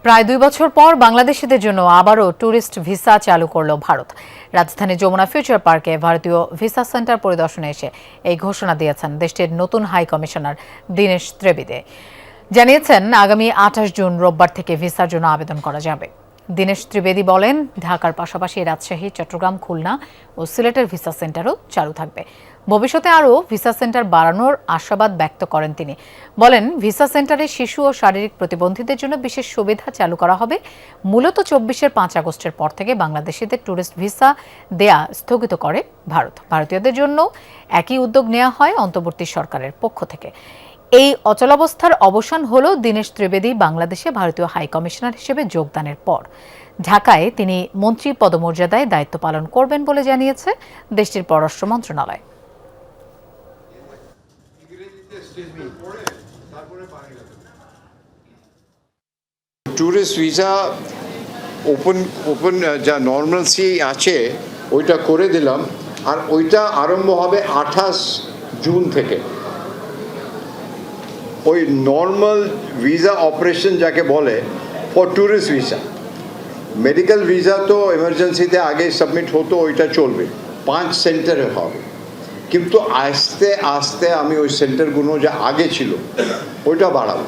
প্রায় 2 বছর পর বাংলাদেশিদের জন্য আবারও ট্যুরিস্ট ভিসা চালু করল ভারত। রাজধানী যমুনা ফিউচার পার্কে ভারতীয় ভিসা সেন্টার পরিদর্শনে এসে এই ঘোষণা দিয়েছেন দেশটির নতুন হাই কমিশনার দীনেশ ত্রিবেদী। জানিয়েছেন আগামী 28 জুন রোববার থেকে ভিসার জন্য আবেদন করা যাবে। দীনেশ ত্রিবেদী বলেন, ঢাকার পাশাপাশি রাজশাহী, চট্টগ্রাম, খুলনা ও সিলেটের ভিসা সেন্টারও চালু থাকবে। ভবিষ্যতে আরও ভিসা সেন্টার বাড়ানোর আশাবাদ ব্যক্ত করেন তিনি। বলেন, ভিসা সেন্টারে শিশু ও শারীরিক প্রতিবন্ধীদের জন্য বিশেষ সুবিধা চালু করা হবে। মূলত 24-এর 5 আগস্টের পর থেকে বাংলাদেশিদের ট্যুরিস্ট ভিসা দেয়া স্থগিত করে ভারত। ভারতীয়দের জন্য একই উদ্যোগ নেওয়া হয় অন্তর্বর্তী সরকারের পক্ষ থেকে। এই অচলাবস্থার অবসান হলো দীনেশ ত্রিবেদী বাংলাদেশে ভারতীয় হাই কমিশনার হিসেবে যোগদানের পর। ঢাকায় তিনি মন্ত্রী পদমর্যাদায় দায়িত্ব পালন করবেন বলে জানিয়েছে দেশটির পররাষ্ট্র মন্ত্রণালয়। ট্যুরিস্ট ভিসা ওপেন যা নর্মালসি আছে ওইটা করে দিলাম, আর ওইটা আরম্ভ হবে 28 জুন থেকে। ওই নর্মাল ভিসা অপারেশন যাকে বলে for tourist visa, medical visa তো এমার্জেন্সিতে আগে সাবমিট হতো, ওইটা চলবে 5 সেন্টারে হবে। কিন্তু আস্তে আস্তে আমি ওই সেন্টারগুলো যা আগে ছিল ওইটা বাড়াবো।